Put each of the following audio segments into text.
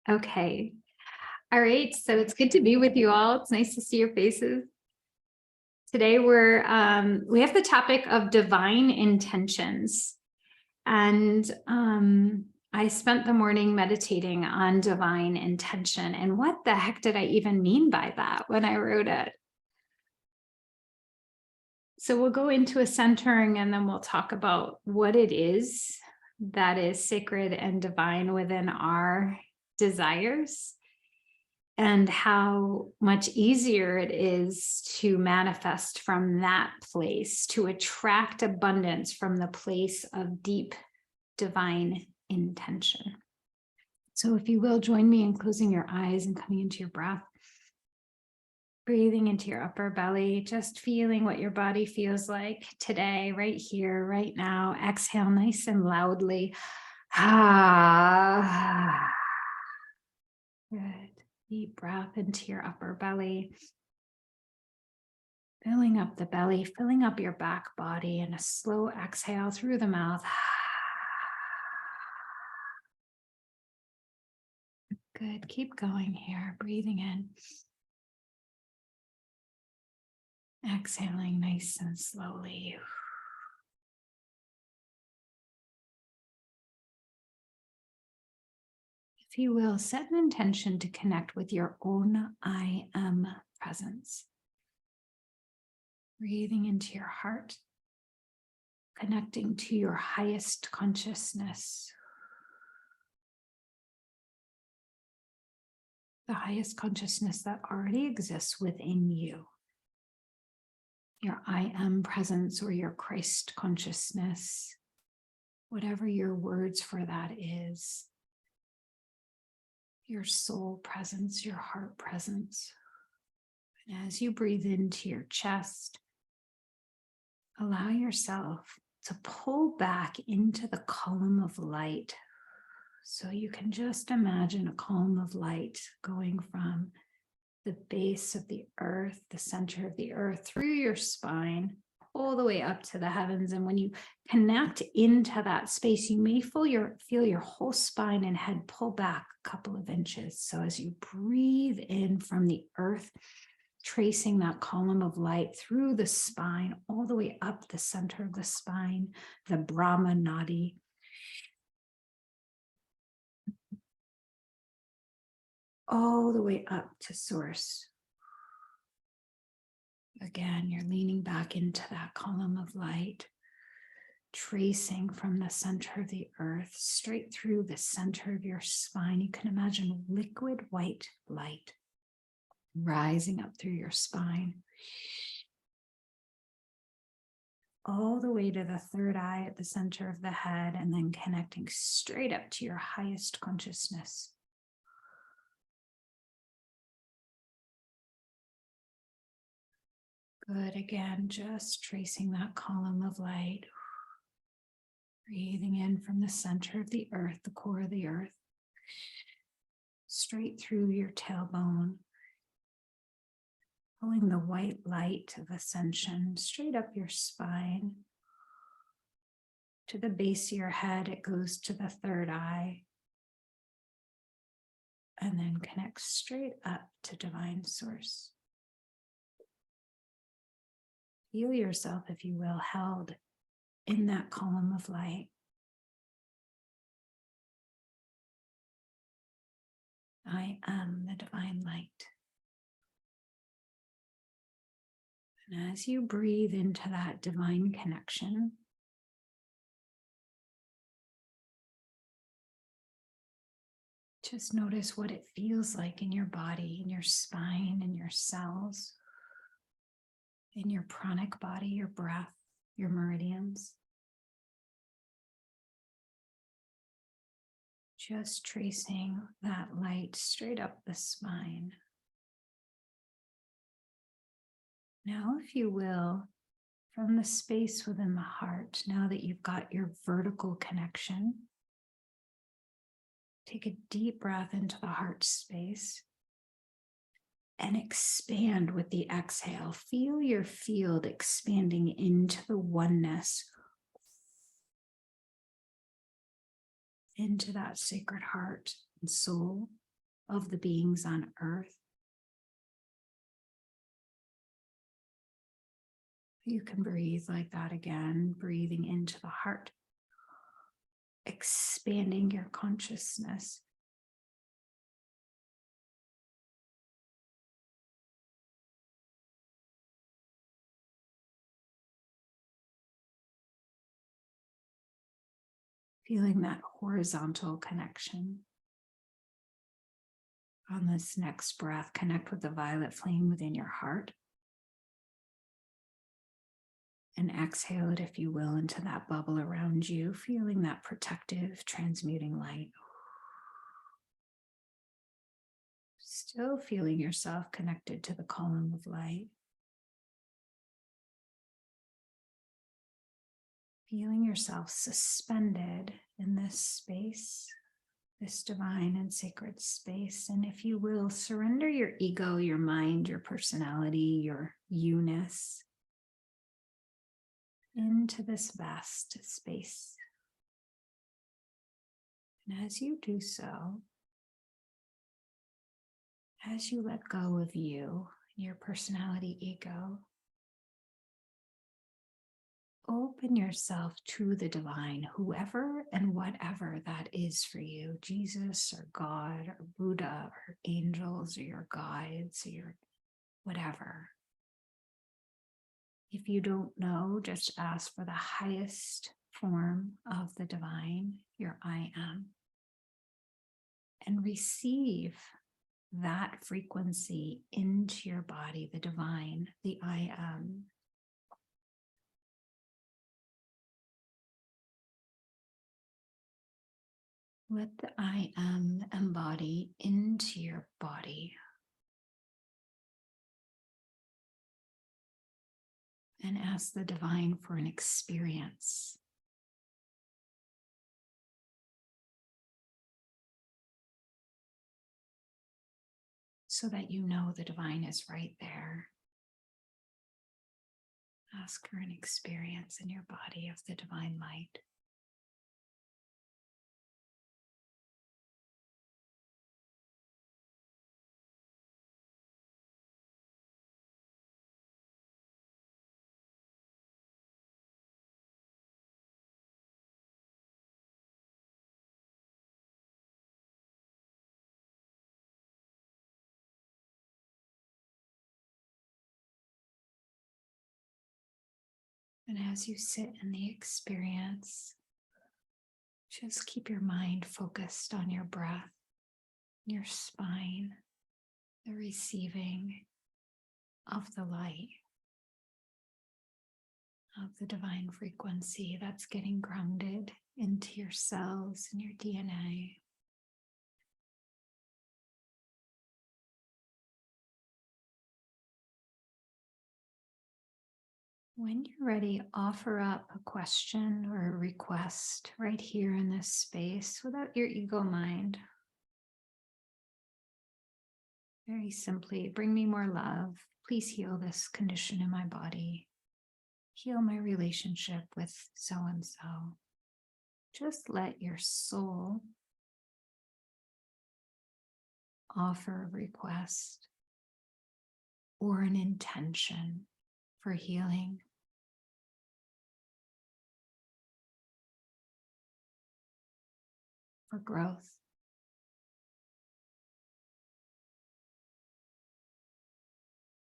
Okay. All right. So it's good to be with you all. It's nice to see your faces. Today we have the topic of divine intentions. And I spent the morning meditating on divine intention. And what the heck did I even mean by that when I wrote it? So we'll go into a centering and then we'll talk about what it is that is sacred and divine within our desires, and how much easier it is to manifest from that place, to attract abundance from the place of deep divine intention. So if you will, join me in closing your eyes and coming into your breath. Breathing into your upper belly, just feeling what your body feels like today, right here, right now. Exhale nice and loudly. Ah. Good. Deep breath into your upper belly. Filling up the belly, filling up your back body, and a slow exhale through the mouth. Good. Keep going here. Breathing in. Exhaling nice and slowly. If you will, set an intention to connect with your own I am presence. Breathing into your heart, connecting to your highest consciousness. The highest consciousness that already exists within you. Your I am presence or your Christ consciousness, whatever your words for that is. Your soul presence, your heart presence. And as you breathe into your chest, allow yourself to pull back into the column of light. So you can just imagine a column of light going from the base of the earth, the center of the earth, through your spine, all the way up to the heavens. And when you connect into that space, you may feel your whole spine and head pull back a couple of inches. So as you breathe in from the earth, tracing that column of light through the spine, all the way up the center of the spine, the Brahma Nadi, all the way up to source. Again, you're leaning back into that column of light, tracing from the center of the earth straight through the center of your spine. You can imagine liquid white light rising up through your spine, all the way to the third eye at the center of the head, and then connecting straight up to your highest consciousness. Good. Again, just tracing that column of light. Breathing in from the center of the earth, the core of the earth, straight through your tailbone, pulling the white light of ascension straight up your spine. To the base of your head, it goes to the third eye, and then connects straight up to divine source. Feel yourself, if you will, held in that column of light. I am the divine light. And as you breathe into that divine connection, just notice what it feels like in your body, in your spine, in your cells, in your pranic body, your breath, your meridians. Just tracing that light straight up the spine. Now, if you will, from the space within the heart, now that you've got your vertical connection, take a deep breath into the heart space and expand with the exhale. Feel your field expanding into the oneness, into that sacred heart and soul. of the beings on earth. You can breathe like that again, breathing into the heart, expanding your consciousness. Feeling that horizontal connection. On this next breath, connect with the violet flame within your heart. And exhale it, if you will, into that bubble around you, feeling that protective, transmuting light. Still feeling yourself connected to the column of light. Feeling yourself suspended in this space, this divine and sacred space. And if you will, surrender your ego, your mind, your personality, your you-ness into this vast space. And as you do so, as you let go of you, your personality, ego, open yourself to the divine, whoever and whatever that is for you, Jesus or God or Buddha or angels or your guides or your whatever. If you don't know, just ask for the highest form of the divine, your I am, and receive that frequency into your body, the divine, the I am. Let the I am embody into your body. And ask the divine for an experience. So that you know the divine is right there. Ask for an experience in your body of the divine light. And as you sit in the experience, just keep your mind focused on your breath, your spine, the receiving of the light, of the divine frequency that's getting grounded into your cells and your DNA. When you're ready, offer up a question or a request right here in this space without your ego mind. Very simply, bring me more love. Please heal this condition in my body. Heal my relationship with so-and-so. Just let your soul offer a request or an intention for healing. For growth.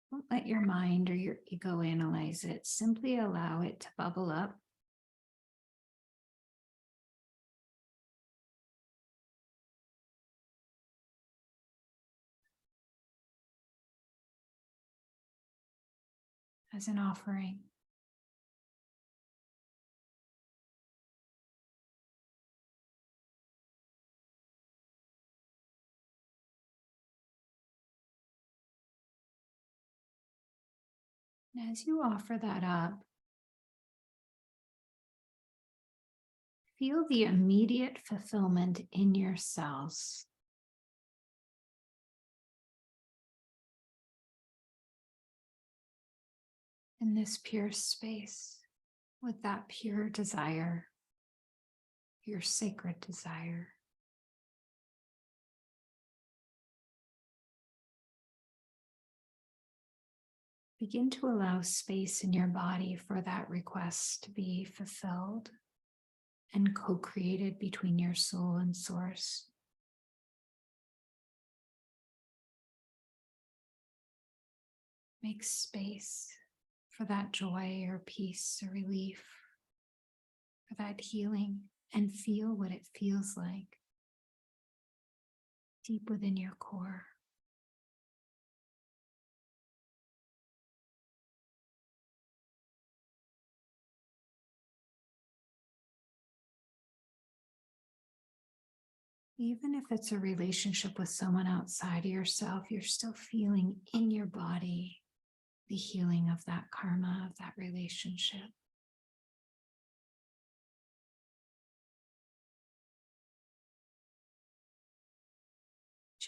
Don't let your mind or your ego analyze it. Simply allow it to bubble up. As an offering. And as you offer that up, feel the immediate fulfillment in your cells. In this pure space, with that pure desire, your sacred desire. Begin to allow space in your body for that request to be fulfilled and co-created between your soul and source. Make space for that joy or peace or relief, for that healing, and feel what it feels like deep within your core. Even if it's a relationship with someone outside of yourself, you're still feeling in your body the healing of that karma, of that relationship.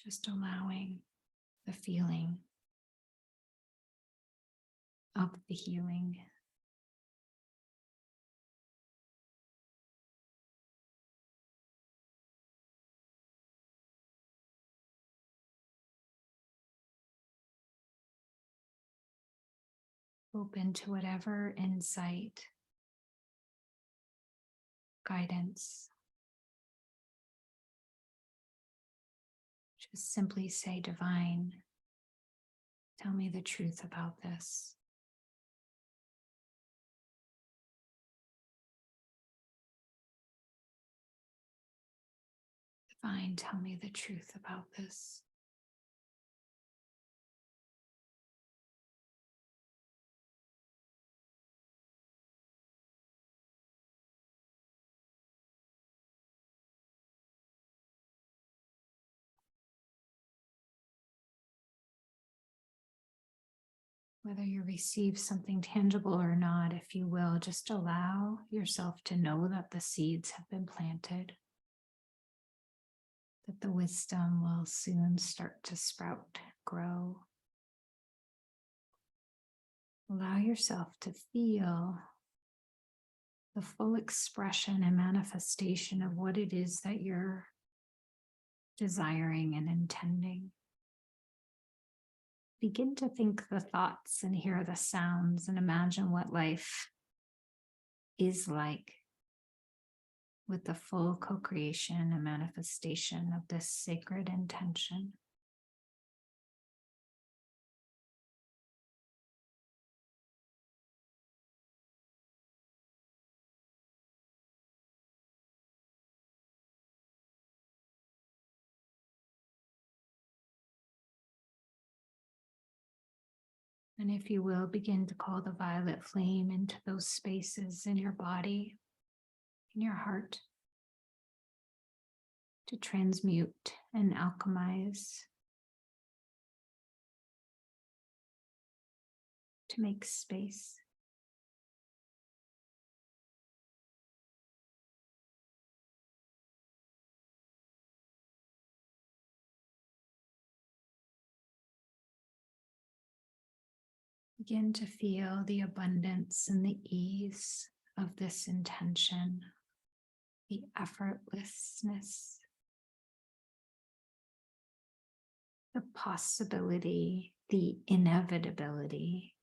Just allowing the feeling of the healing. Open to whatever insight, guidance. Just simply say, Divine, tell me the truth about this. Divine, tell me the truth about this. Whether you receive something tangible or not, if you will, just allow yourself to know that the seeds have been planted, that the wisdom will soon start to sprout, grow. Allow yourself to feel the full expression and manifestation of what it is that you're desiring and intending. Begin to think the thoughts and hear the sounds and imagine what life is like with the full co-creation and manifestation of this sacred intention. And if you will, begin to call the violet flame into those spaces in your body, in your heart, to transmute and alchemize, to make space. Begin to feel the abundance and the ease of this intention, the effortlessness, the possibility, the inevitability.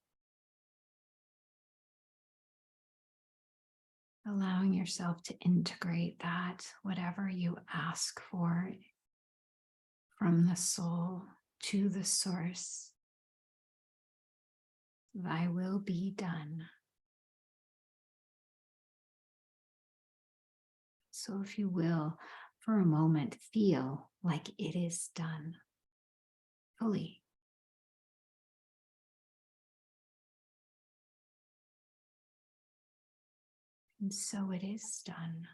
Allowing yourself to integrate that, whatever you ask for from the soul to the source. Thy will be done. So if you will, for a moment, feel like it is done fully. And so it is done.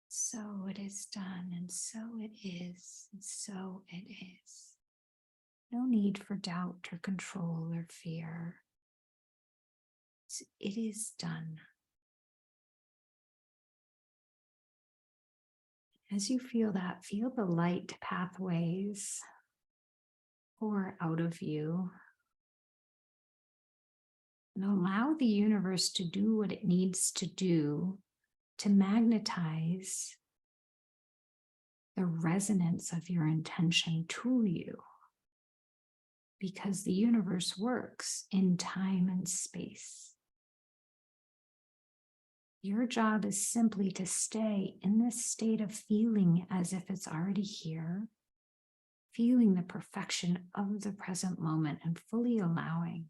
So it is done, and so it is, and so it is. No need for doubt or control or fear. It is done. As you feel that, feel the light pathways pour out of you. And allow the universe to do what it needs to do to magnetize the resonance of your intention to you. because the universe works in time and space. Your job is simply to stay in this state of feeling as if it's already here, feeling the perfection of the present moment and fully allowing.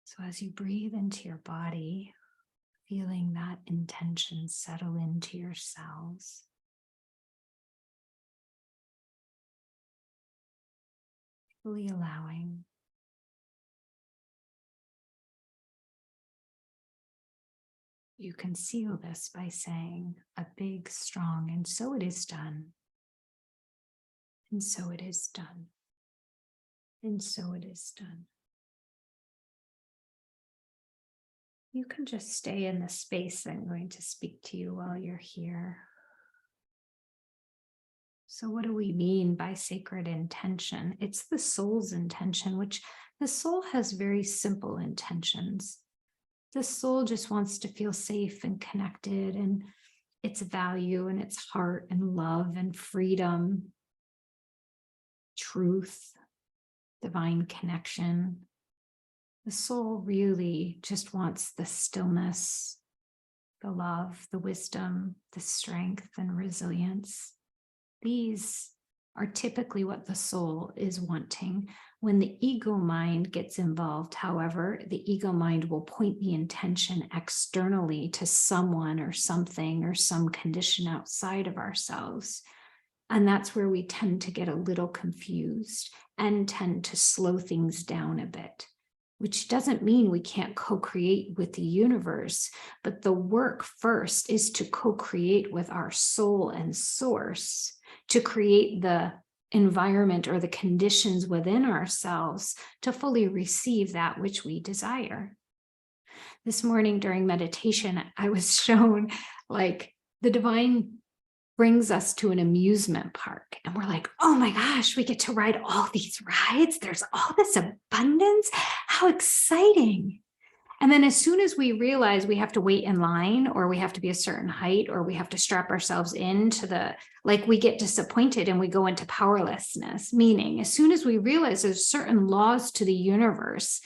So as you breathe into your body, feeling that intention settle into your cells, fully allowing. You can seal this by saying a big, strong, and so it is done. And so it is done. And so it is done. You can just stay in the space I'm going to speak to you while you're here. So what do we mean by sacred intention? It's the soul's intention, which the soul has very simple intentions. The soul just wants to feel safe and connected, and its value and its heart and love and freedom, truth, divine connection. The soul really just wants the stillness, the love, the wisdom, the strength and resilience. These are typically what the soul is wanting. When the ego mind gets involved, however, the ego mind will point the intention externally to someone or something or some condition outside of ourselves. And that's where we tend to get a little confused and tend to slow things down a bit, which doesn't mean we can't co-create with the universe, but the work first is to co-create with our soul and source, to create the environment or the conditions within ourselves to fully receive that which we desire. This morning during meditation, I was shown like the divine brings us to an amusement park and we're like, oh my gosh, we get to ride all these rides. There's all this abundance. How exciting. And then as soon as we realize we have to wait in line or we have to be a certain height or we have to strap ourselves into we get disappointed and we go into powerlessness, meaning as soon as we realize there's certain laws to the universe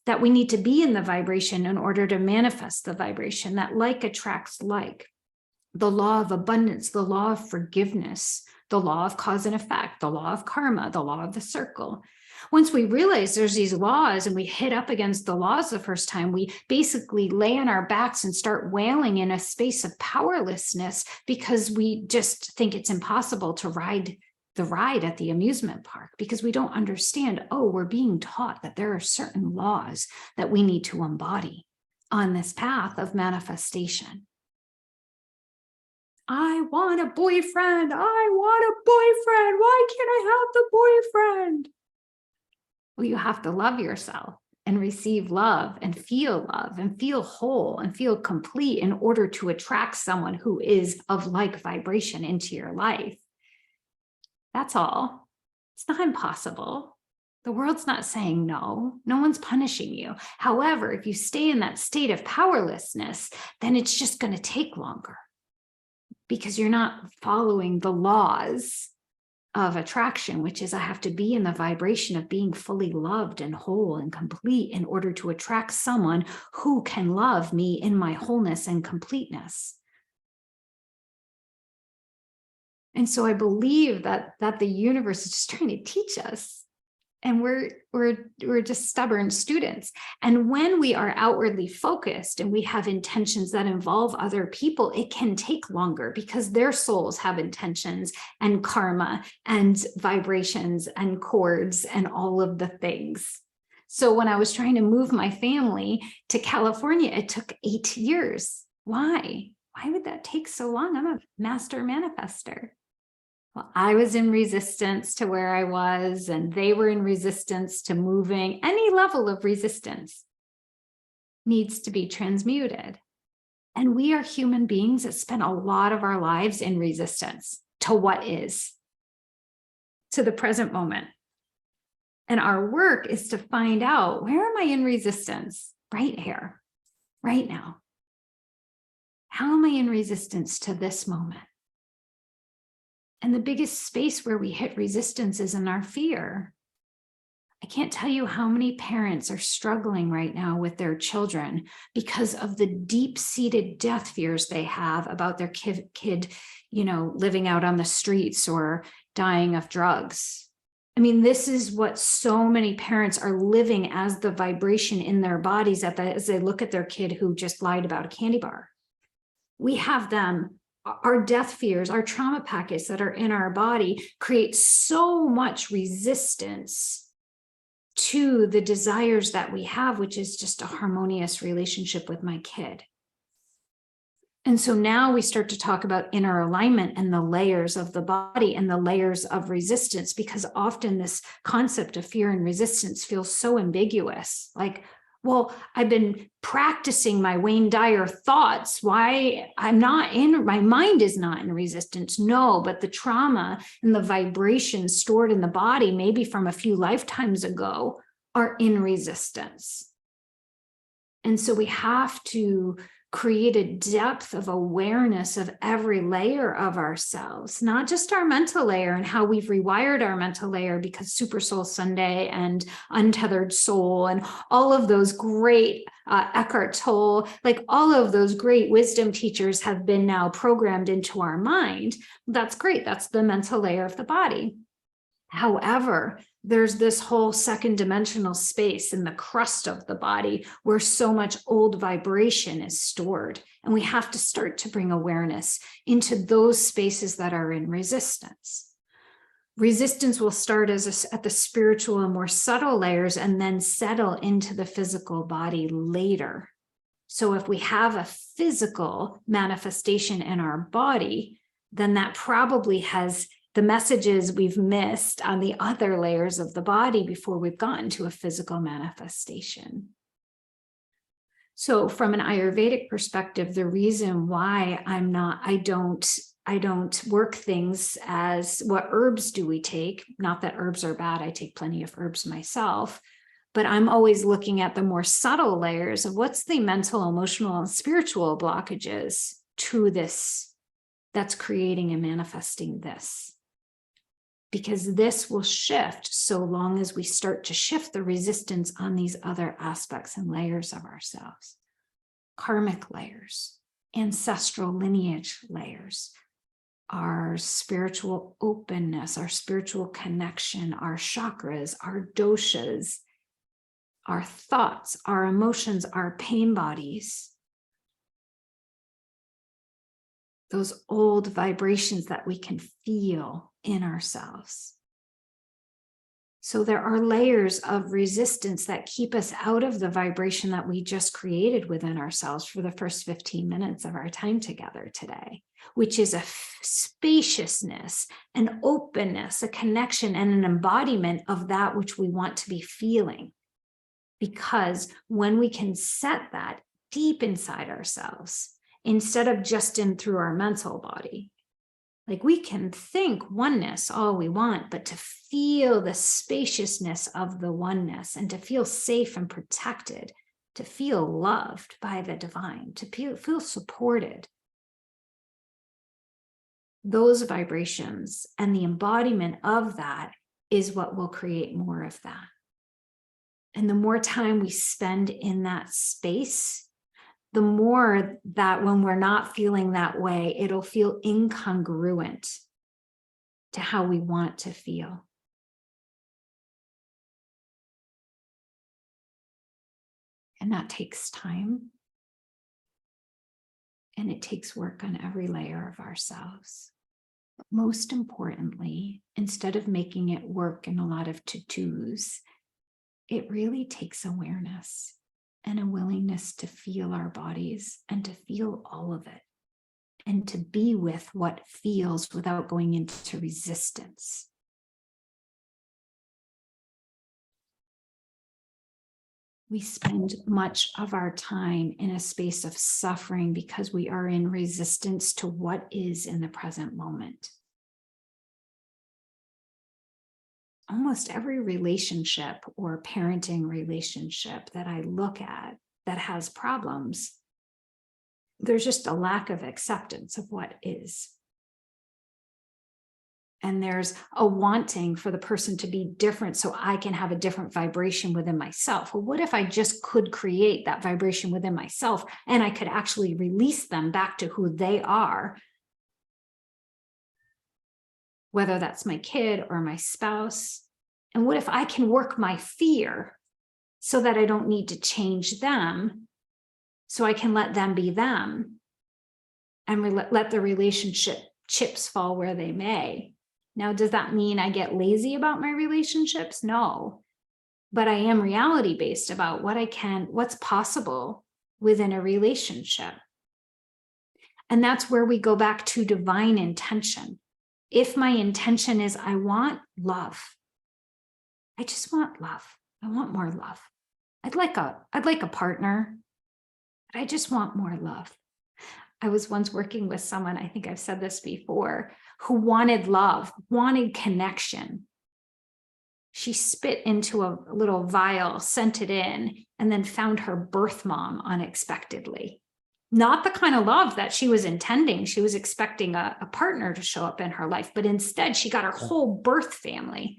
that we need to be in the vibration in order to manifest the vibration, that like attracts like. The law of abundance, the law of forgiveness, the law of cause and effect, the law of karma, the law of the circle. Once we realize there's these laws and we hit up against the laws the first time, we basically lay on our backs and start wailing in a space of powerlessness because we just think it's impossible to ride the ride at the amusement park because we don't understand, we're being taught that there are certain laws that we need to embody on this path of manifestation. I want a boyfriend. I want a boyfriend. Why can't I have the boyfriend? Well, you have to love yourself and receive love and feel whole and feel complete in order to attract someone who is of like vibration into your life. That's all. It's not impossible. The world's not saying no. No one's punishing you. However, if you stay in that state of powerlessness, then it's just going to take longer. Because you're not following the laws of attraction, which is I have to be in the vibration of being fully loved and whole and complete in order to attract someone who can love me in my wholeness and completeness. And so I believe that the universe is just trying to teach us. And we're just stubborn students. And when we are outwardly focused and we have intentions that involve other people, it can take longer because their souls have intentions and karma and vibrations and cords and all of the things. So when I was trying to move my family to California, it took 8 years. Why? Why would that take so long? I'm a master manifester. Well, I was in resistance to where I was, and they were in resistance to moving. Any level of resistance needs to be transmuted. And we are human beings that spend a lot of our lives in resistance to what is, to the present moment. And our work is to find out, where am I in resistance? Right here, right now. How am I in resistance to this moment? And the biggest space where we hit resistance is in our fear. I can't tell you how many parents are struggling right now with their children because of the deep-seated death fears they have about their kid, living out on the streets or dying of drugs. I mean, this is what so many parents are living as the vibration in their bodies as they look at their kid who just lied about a candy bar. We have them. Our death fears, our trauma packets that are in our body create so much resistance to the desires that we have, which is just a harmonious relationship with my kid. And so now we start to talk about inner alignment and the layers of the body and the layers of resistance, because often this concept of fear and resistance feels so ambiguous. Like, well, I've been practicing my Wayne Dyer thoughts. Why my mind is not in resistance. No, but the trauma and the vibrations stored in the body, maybe from a few lifetimes ago, are in resistance. And so we have to create a depth of awareness of every layer of ourselves, not just our mental layer and how we've rewired our mental layer, because Super Soul Sunday and Untethered Soul and all of those great Eckhart Tolle, like all of those great wisdom teachers have been now programmed into our mind. That's great. That's the mental layer of the body. However, there's this whole second dimensional space in the crust of the body where so much old vibration is stored. And we have to start to bring awareness into those spaces that are in resistance. Resistance will start at the spiritual and more subtle layers and then settle into the physical body later. So if we have a physical manifestation in our body, then that probably has the messages we've missed on the other layers of the body before we've gotten to a physical manifestation. So from an Ayurvedic perspective, the reason why I don't work things as what herbs do we take, not that herbs are bad, I take plenty of herbs myself, but I'm always looking at the more subtle layers of what's the mental, emotional, and spiritual blockages to this that's creating and manifesting this. Because this will shift so long as we start to shift the resistance on these other aspects and layers of ourselves. Karmic layers, ancestral lineage layers, our spiritual openness, our spiritual connection, our chakras, our doshas, our thoughts, our emotions, our pain bodies. Those old vibrations that we can feel in ourselves. So there are layers of resistance that keep us out of the vibration that we just created within ourselves for the first 15 minutes of our time together today, which is a spaciousness, an openness, a connection, and an embodiment of that which we want to be feeling. Because when we can set that deep inside ourselves, instead of just in through our mental body, like we can think oneness all we want, but to feel the spaciousness of the oneness and to feel safe and protected, to feel loved by the divine, to feel supported. Those vibrations and the embodiment of that is what will create more of that. And the more time we spend in that space, the more that when we're not feeling that way, it'll feel incongruent to how we want to feel. And that takes time. And it takes work on every layer of ourselves. But most importantly, instead of making it work in a lot of to-dos, it really takes awareness and a willingness to feel our bodies and to feel all of it and to be with what feels without going into resistance. We spend much of our time in a space of suffering because we are in resistance to what is in the present moment. Almost every relationship or parenting relationship that I look at that has problems, there's just a lack of acceptance of what is. And there's a wanting for the person to be different so I can have a different vibration within myself. Well, what if I just could create that vibration within myself and I could actually release them back to who they are? Whether that's my kid or my spouse. And what if I can work my fear so that I don't need to change them, so I can let them be them and let the relationship chips fall where they may? Now, does that mean I get lazy about my relationships? No, but I am reality-based about what's possible within a relationship. And that's where we go back to divine intention. If my intention is, I want love, I just want love. I want more love. I'd like a partner, but I just want more love. I was once working with someone, I think I've said this before, who wanted love, wanted connection. She spit into a little vial, sent it in, and then found her birth mom unexpectedly. Not the kind of love that she was intending. She was expecting a partner to show up in her life, but instead she got her whole birth family.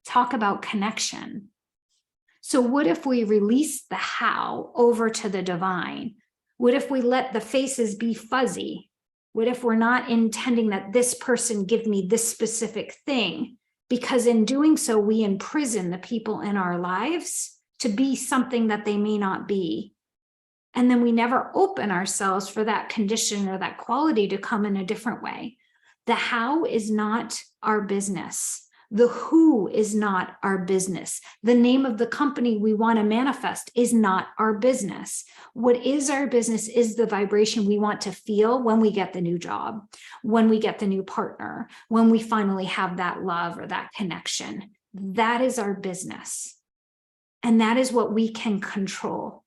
Talk about connection. So what if we release the how over to the divine? What if we let the faces be fuzzy? What if we're not intending that this person give me this specific thing? Because in doing so, we imprison the people in our lives to be something that they may not be. And then we never open ourselves for that condition or that quality to come in a different way. The how is not our business. The who is not our business. The name of the company we want to manifest is not our business. What is our business is the vibration we want to feel when we get the new job, when we get the new partner, when we finally have that love or that connection. That is our business. And that is what we can control.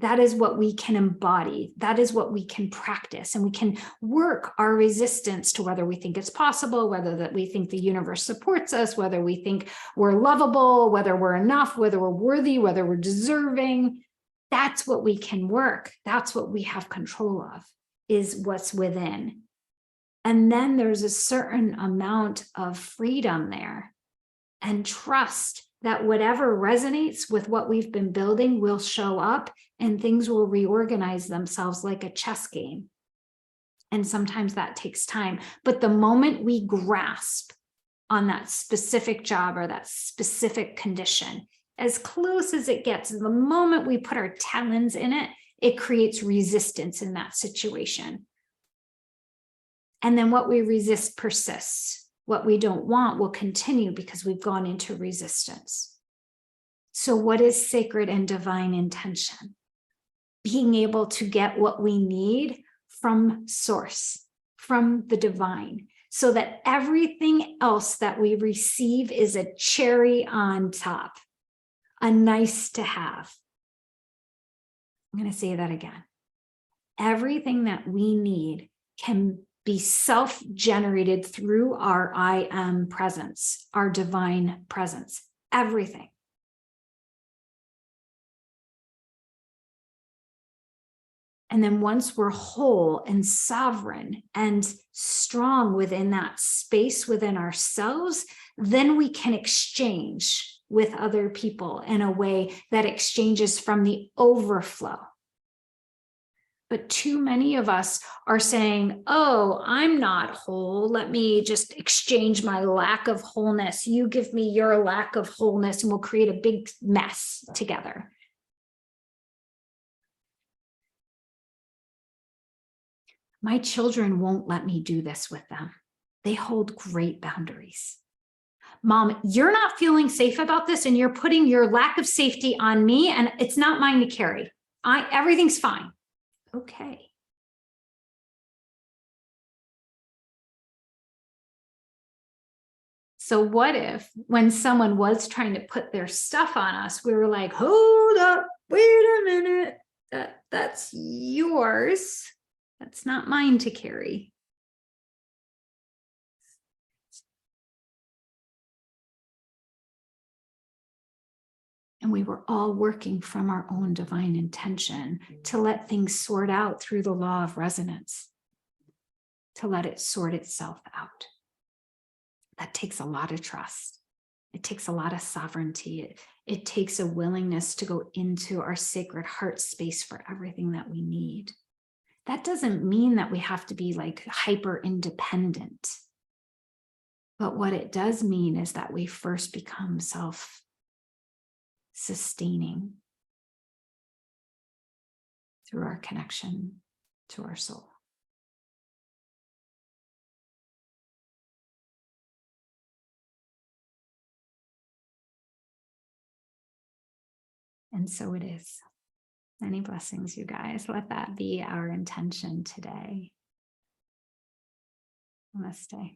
That is what we can embody. That is what we can practice. And we can work our resistance to whether we think it's possible, whether that we think the universe supports us, whether we think we're lovable, whether we're enough, whether we're worthy, whether we're deserving. That's what we can work. That's what we have control of, is what's within. And then there's a certain amount of freedom there and trust that whatever resonates with what we've been building will show up and things will reorganize themselves like a chess game. And sometimes that takes time. But the moment we grasp on that specific job or that specific condition, as close as it gets, the moment we put our talons in it, it creates resistance in that situation. And then what we resist persists. What we don't want will continue because we've gone into resistance. So what is sacred and divine intention? Being able to get what we need from source, from the divine, so that everything else that we receive is a cherry on top, a nice to have. I'm going to say that again. Everything that we need can be self-generated through our I am presence, our divine presence, everything. And then once we're whole and sovereign and strong within that space within ourselves, then we can exchange with other people in a way that exchanges from the overflow. But too many of us are saying, oh, I'm not whole. Let me just exchange my lack of wholeness. You give me your lack of wholeness and we'll create a big mess together. My children won't let me do this with them. They hold great boundaries. Mom, you're not feeling safe about this and you're putting your lack of safety on me and it's not mine to carry. Everything's fine. Okay. So what if when someone was trying to put their stuff on us, we were like, hold up, wait a minute, that's yours. That's not mine to carry. And we were all working from our own divine intention to let things sort out through the law of resonance, to let it sort itself out. that takes a lot of trust. It takes a lot of sovereignty. It takes a willingness to go into our sacred heart space for everything that we need. That doesn't mean that we have to be like hyper independent. But what it does mean is that we first become self-sustaining through our connection to our soul. And so it is. Many blessings, you guys. Let that be our intention today. Namaste.